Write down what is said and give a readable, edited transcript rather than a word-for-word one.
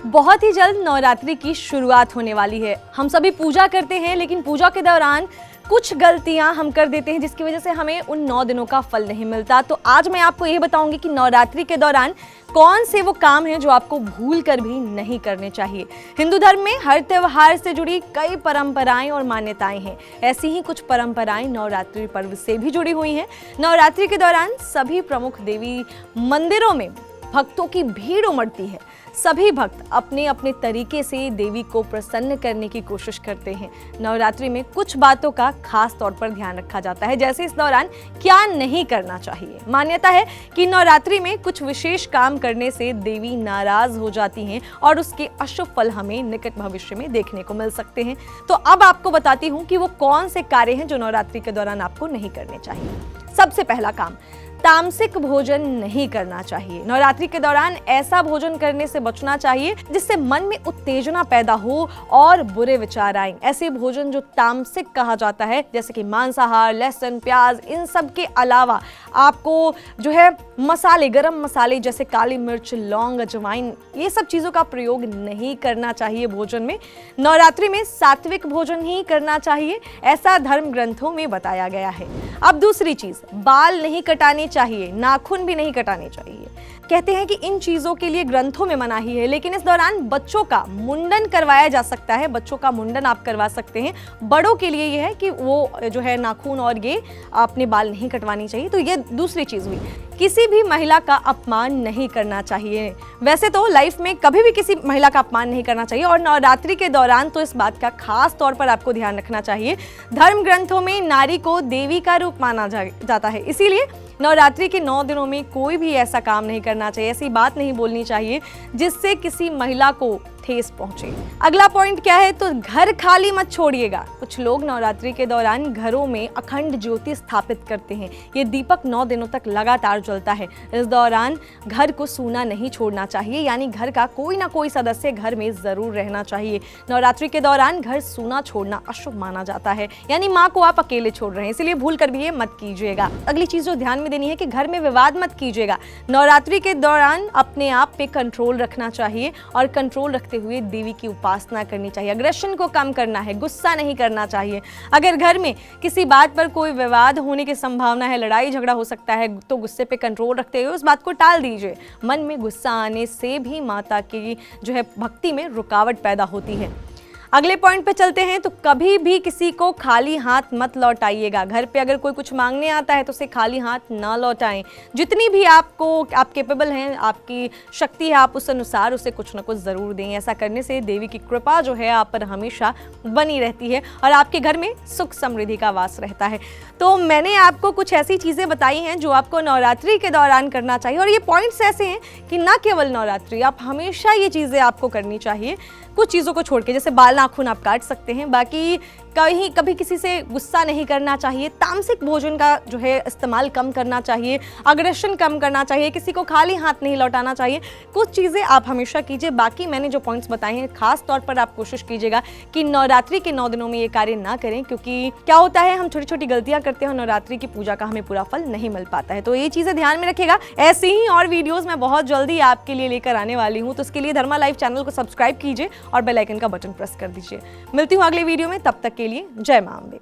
बहुत ही जल्द नवरात्रि की शुरुआत होने वाली है। हम सभी पूजा करते हैं, लेकिन पूजा के दौरान कुछ गलतियां हम कर देते हैं जिसकी वजह से हमें उन 9 दिनों का फल नहीं मिलता। तो आज मैं आपको ये बताऊंगी कि नवरात्रि के दौरान कौन से वो काम हैं जो आपको भूल कर भी नहीं करने चाहिए। हिंदू धर्म में हर त्योहार से जुड़ी कई परंपराएं और मान्यताएं हैं। ऐसी ही कुछ परंपराएं नवरात्रि पर्व से भी जुड़ी हुई हैं। नवरात्रि के दौरान सभी प्रमुख देवी मंदिरों में भक्तों की भीड़ उमड़ती है। सभी भक्त अपने अपने तरीके से देवी को प्रसन्न करने की कोशिश करते हैं। नवरात्रि में कुछ बातों का खास तौर पर ध्यान रखा जाता है, जैसे इस दौरान क्या नहीं करना चाहिए। मान्यता है कि नवरात्रि में कुछ विशेष काम करने से देवी नाराज हो जाती हैं और उसके अशुभ फल हमें निकट भविष्य में देखने को मिल सकते हैं। तो अब आपको बताती हूँ कि वो कौन से कार्य हैं जो नवरात्रि के दौरान आपको नहीं करने चाहिए। सबसे पहला काम, तामसिक भोजन नहीं करना चाहिए। नवरात्रि के दौरान ऐसा भोजन करने से बचना चाहिए जिससे मन में उत्तेजना पैदा हो और बुरे विचार आए। ऐसे भोजन जो तामसिक कहा जाता है, जैसे कि मांसाहार, लहसुन, प्याज, इन सब के अलावा आपको जो है मसाले, गरम मसाले जैसे काली मिर्च, लौंग, अजवाइन, ये सब चीज़ों का प्रयोग नहीं करना चाहिए भोजन में। नवरात्रि में सात्विक भोजन ही करना चाहिए, ऐसा धर्म ग्रंथों में बताया गया है। अब दूसरी चीज़, बाल नहीं कटाने चाहिए, नाखून भी नहीं कटाने चाहिए। कहते हैं कि इन चीजों के लिए ग्रंथों में मनाही है, लेकिन इस दौरान बच्चों का मुंडन करवाया जा सकता है। बच्चों का मुंडन आप करवा सकते हैं। बड़ों के लिए यह है कि वो जो है नाखून और ये अपने बाल नहीं कटवानी चाहिए। तो ये दूसरी चीज हुई। किसी भी महिला का अपमान नहीं करना चाहिए। वैसे तो लाइफ में कभी भी किसी महिला का अपमान नहीं करना चाहिए, और नवरात्रि के दौरान तो इस बात का खास तौर पर आपको ध्यान रखना चाहिए। धर्म ग्रंथों में नारी को देवी का रूप माना जाता है, इसीलिए नवरात्रि के 9 दिनों में कोई भी ऐसा काम नहीं करना चाहिए, ऐसी बात नहीं बोलनी चाहिए जिससे किसी महिला को ठेस पहुंचे। अगला पॉइंट क्या है, तो घर खाली मत छोड़िएगा। कुछ लोग नवरात्रि के दौरान घरों में अखंड ज्योति स्थापित करते हैं। ये दीपक 9 दिनों तक लगातार जलता है। इस दौरान घर को सूना नहीं छोड़ना चाहिए, यानी घर का कोई ना कोई सदस्य घर में जरूर रहना चाहिए। नवरात्रि के दौरान घर सूना छोड़ना अशुभ माना जाता है, यानी माँ को आप अकेले छोड़ रहे हैं, इसलिए भूल कर भी ये मत कीजिएगा। अगली चीज जो ध्यान में देनी है कि घर में विवाद मत कीजिएगा। नवरात्रि के दौरान अपने आप पे कंट्रोल रखना चाहिए और कंट्रोल रखते हुए देवी की उपासना करनी चाहिए। अग्रेशन को कम करना है, गुस्सा नहीं करना चाहिए। अगर घर में किसी बात पर कोई विवाद होने की संभावना है, लड़ाई झगड़ा हो सकता है, तो गुस्से पे कंट्रोल रखते हुए उस बात को टाल दीजिए। मन में गुस्सा आने से भी माता की जो है भक्ति में रुकावट पैदा होती है। अगले पॉइंट पे चलते हैं, तो कभी भी किसी को खाली हाथ मत लौटाइएगा। घर पे अगर कोई कुछ मांगने आता है तो उसे खाली हाथ ना लौटाएं। जितनी भी आप कैपेबल हैं, आपकी शक्ति है, आप उस अनुसार उसे कुछ ना कुछ ज़रूर दें। ऐसा करने से देवी की कृपा जो है आप पर हमेशा बनी रहती है और आपके घर में सुख समृद्धि का वास रहता है। तो मैंने आपको कुछ ऐसी चीज़ें बताई हैं जो आपको नवरात्रि के दौरान करना चाहिए, और ये पॉइंट्स ऐसे हैं कि ना केवल नवरात्रि, आप हमेशा ये चीज़ें आपको करनी चाहिए। कुछ चीज़ों को छोड़ के, जैसे बाल नाखून आप काट सकते हैं, बाकी कभी किसी से गुस्सा नहीं करना चाहिए। तामसिक भोजन का जो है इस्तेमाल कम करना चाहिए, अग्रेशन कम करना चाहिए, किसी को खाली हाथ नहीं लौटाना चाहिए। कुछ चीज़ें आप हमेशा कीजिए। बाकी मैंने जो पॉइंट्स बताए हैं, खास तौर पर आप कोशिश कीजिएगा कि नवरात्रि के 9 दिनों में ये कार्य ना करें, क्योंकि क्या होता है, हम छोटी छोटी गलतियां करते हैं और नवरात्रि की पूजा का हमें पूरा फल नहीं मिल पाता है। तो ये चीज़ें ध्यान में रखिएगा। ऐसी ही और वीडियोज़ मैं बहुत जल्दी आपके लिए लेकर आने वाली हूँ, तो उसके लिए धर्मा लाइव चैनल को सब्सक्राइब कीजिए और बेल आइकन का बटन प्रेस कर दीजिए। मिलती हूँ अगले वीडियो में, तब तक के लिए जय मां अम्बे।